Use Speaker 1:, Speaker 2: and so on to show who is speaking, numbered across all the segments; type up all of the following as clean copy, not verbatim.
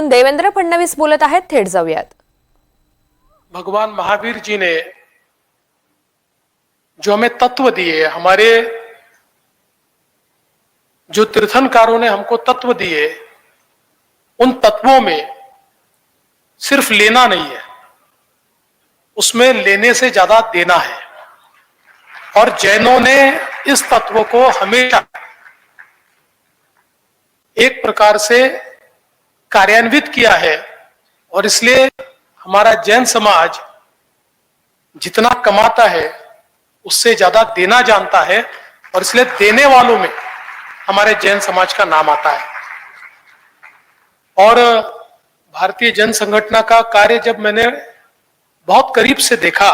Speaker 1: देवेंद्र फडणवीस बोलत आहेत, थेट जाऊयात.
Speaker 2: भगवान महावीर जी ने जो हमें तत्व दिए, हमारे जो तीर्थंकारों ने हमको तत्व दिए, उन तत्वों में सिर्फ लेना नहीं है, उसमें लेने से ज्यादा देना है. और जैनों ने इस तत्व को हमेशा एक प्रकार से कार्यान्वित किया है. और इसलिए हमारा जैन समाज जितना कमाता है उससे ज्यादा देना जानता है, और इसलिए देने वालों में हमारे जैन समाज का नाम आता है. और भारतीय जन संगठन का कार्य जब मैंने बहुत करीब से देखा,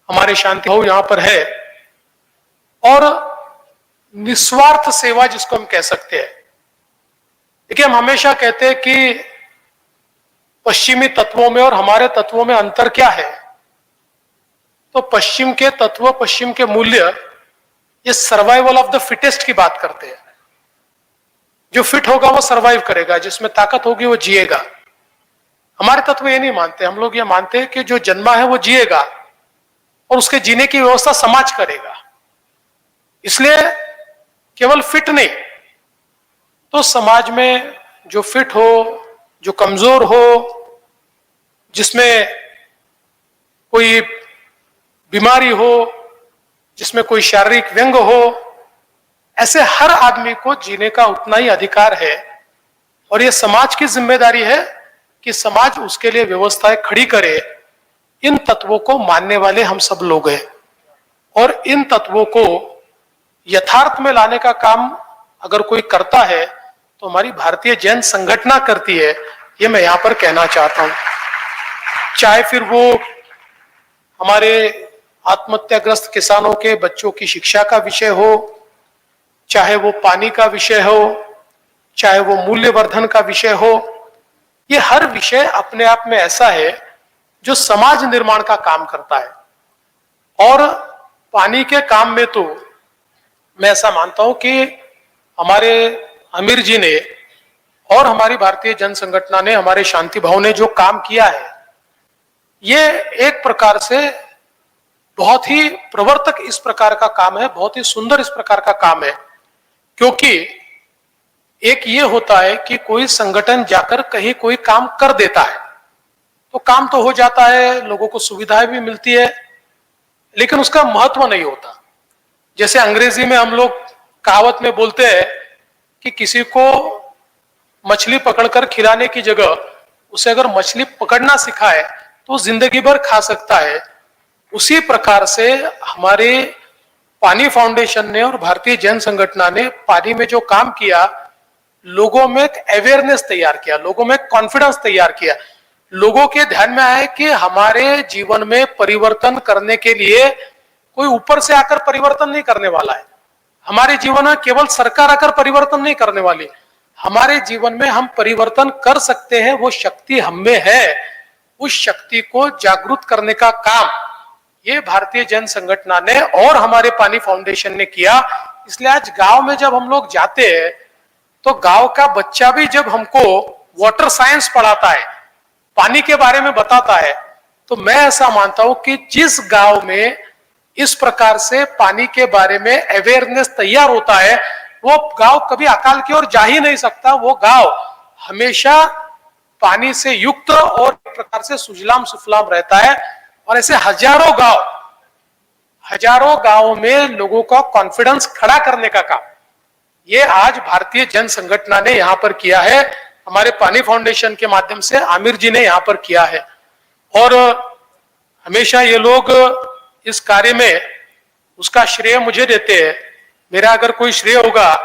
Speaker 2: हमारे शांति भाव यहां पर है, और निस्वार्थ सेवा जिसको हम कह सकते हैं. देखिए, हम हमेशा कहते हैं कि पश्चिमी तत्वों में और हमारे तत्वों में अंतर क्या है. तो पश्चिम के तत्व, पश्चिम के मूल्य, ये सर्वाइवल ऑफ द फिटेस्ट की बात करते हैं. जो फिट होगा वो सर्वाइव करेगा, जिसमें ताकत होगी वो जिएगा. हमारे तत्व ये नहीं मानते. हम लोग ये मानते हैं कि जो जन्मा है वो जिएगा और उसके जीने की व्यवस्था समाज करेगा. इसलिए केवल फिट नहीं, तो समाज में जो फिट हो, जो कमजोर हो, जिसमें कोई बीमारी हो, जिसमें कोई शारीरिक व्यंग हो, ऐसे हर आदमी को जीने का उतना ही अधिकार है. और ये समाज की जिम्मेदारी है कि समाज उसके लिए व्यवस्थाएं खड़ी करे. इन तत्वों को मानने वाले हम सब लोग हैं, और इन तत्वों को यथार्थ में लाने का काम अगर कोई करता है तो हमारी भारतीय जैन संगठन करती है. ये मैं यहां पर कहना चाहता हूं. चाहे फिर वो हमारे आत्महत्याग्रस्त किसानों के बच्चों की शिक्षा का विषय हो, चाहे वो पानी का विषय हो, चाहे वो मूल्यवर्धन का विषय हो. ये हर विषय अपने आप में ऐसा है जो समाज निर्माण का काम करता है. और पानी के काम में तो मैं ऐसा मानता हूं कि हमारे अमीर जी ने और हमारी भारतीय जन संगठन ने, हमारे शांति भाव ने जो काम किया है, ये एक प्रकार से बहुत ही प्रवर्तक इस प्रकार का काम है, बहुत ही सुंदर इस प्रकार का काम है. क्योंकि एक ये होता है कि कोई संगठन जाकर कहीं कोई काम कर देता है तो काम तो हो जाता है, लोगों को सुविधाएं भी मिलती है, लेकिन उसका महत्व नहीं होता. जैसे अंग्रेजी में हम लोग कहावत में बोलते हैं कि किसी को मछली पकड़कर खिलाने की जगह उसे अगर मछली पकड़ना सिखाए तो जिंदगी भर खा सकता है. उसी प्रकार से हमारे पानी फाउंडेशन ने और भारतीय जैन संगठन ने पानी में जो काम किया, लोगों में एक अवेयरनेस तैयार किया, लोगों में कॉन्फिडेंस तैयार किया. लोगों के ध्यान में आया कि हमारे जीवन में परिवर्तन करने के लिए कोई ऊपर से आकर परिवर्तन नहीं करने वाला है. हमारे जीवन में केवल सरकार आकर परिवर्तन नहीं करने वाली. हमारे जीवन में हम परिवर्तन कर सकते हैं, वो शक्ति हम में है. उस शक्ति को जागृत करने का काम ये भारतीय जन संगठन ने और हमारे पानी फाउंडेशन ने किया. इसलिए आज गांव में जब हम लोग जाते हैं तो गांव का बच्चा भी जब हमको वाटर साइंस पढ़ाता है, पानी के बारे में बताता है, तो मैं ऐसा मानता हूं कि जिस गांव में इस प्रकार से पानी के बारे में अवेयरनेस तैयार होता है, वो गांव कभी अकाल की ओर जा ही नहीं सकता. वो गांव हमेशा पानी से युक्त और एक प्रकार से सुजलाम सुफलाम रहता है. और ऐसे हजारों गांवों में लोगों का कॉन्फिडेंस खड़ा करने का काम ये आज भारतीय जन संगठन ने यहां पर किया है. हमारे पानी फाउंडेशन के माध्यम से आमिर जी ने यहां पर किया है. और हमेशा ये लोग इस कार्य में उसका श्रेय मुझे देते हैं. मेरा अगर कोई श्रेय होगा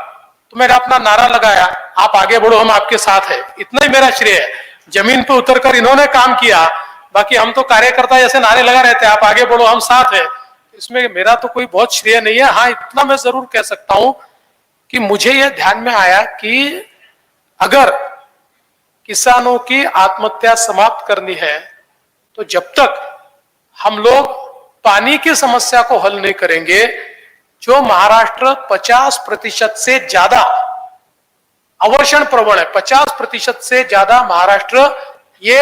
Speaker 2: तो मैंने अपना नारा लगाया, आप आगे बढ़ो, हम आपके साथ हैं, इतना ही मेरा श्रेय है. जमीन पे उतरकर इन्होंने काम किया, बाकी हम तो कार्यकर्ता जैसे नारे लगा रहते हैं, आप आगे बढ़ो, हम साथ हैं. इसमें मेरा तो कोई बहुत श्रेय नहीं है. हाँ, इतना मैं जरूर कह सकता हूं कि मुझे यह ध्यान में आया कि अगर किसानों की आत्महत्या समाप्त करनी है तो जब तक हम लोग पानी की समस्या को हल नहीं करेंगे, जो महाराष्ट्र 50% से ज्यादा अवर्षण प्रवण है। 50% से ज्यादा महाराष्ट्र ये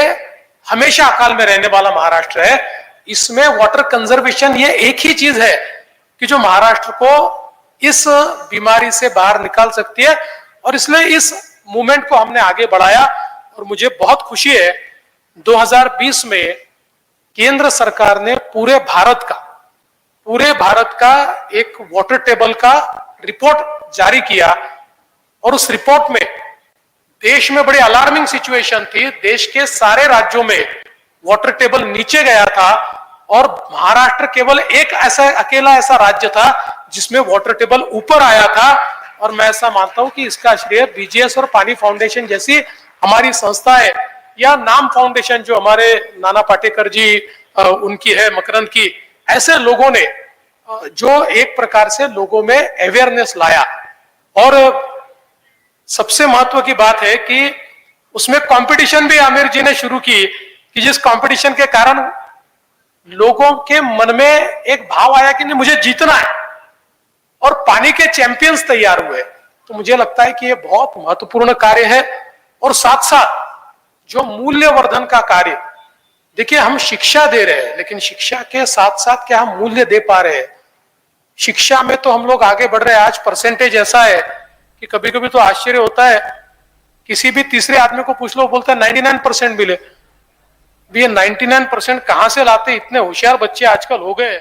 Speaker 2: हमेशा अकाल में रहने वाला महाराष्ट्र है। इसमें वाटर कंजर्वेशन ये एक ही चीज है कि जो महाराष्ट्र को इस बीमारी से बाहर निकाल सकती है, और इसलिए इस मूवमेंट को हमने आगे बढ़ाया। और मुझे बहुत खुशी है 2020 में केंद्र सरकार ने पूरे भारत का एक वाटर टेबल का रिपोर्ट जारी किया, और उस रिपोर्ट में देश में बड़ी अलार्मिंग सिचुएशन थी। देश के सारे राज्यों में वाटर टेबल नीचे गया था, और महाराष्ट्र केवल एक अकेला ऐसा राज्य था जिसमें वाटर टेबल ऊपर आया था। और मैं ऐसा मानता हूं कि इसका श्रेय बीजीएस और पानी फाउंडेशन जैसी हमारी संस्थाएं, या नाम फाउंडेशन जो हमारे नाना पाटेकर जी उनकी है, मकरंद की, ऐसे लोगों ने जो एक प्रकार से लोगों में अवेयरनेस लाया। और सबसे महत्व की बात है कि उसमें कंपटीशन भी आमिर जी ने शुरू की, कि जिस कंपटीशन के कारण लोगों के मन में एक भाव आया कि नहीं, मुझे जीतना है, और पानी के चैंपियंस तैयार हुए। तो मुझे लगता है कि ये बहुत महत्वपूर्ण कार्य है। और साथ साथ जो मूल्यवर्धन का कार्य, देखिए हम शिक्षा दे रहे हैं, लेकिन शिक्षा के साथ साथ क्या हम मूल्य दे पा रहे हैं? शिक्षा में तो हम लोग आगे बढ़ रहे हैं। आज परसेंटेज ऐसा है कि कभी कभी तो आश्चर्य होता है, किसी भी तीसरे आदमी को पूछ लो, बोलता है 99% मिले। भी ये 99% कहां से लाते? इतने होशियार बच्चे आजकल हो गए।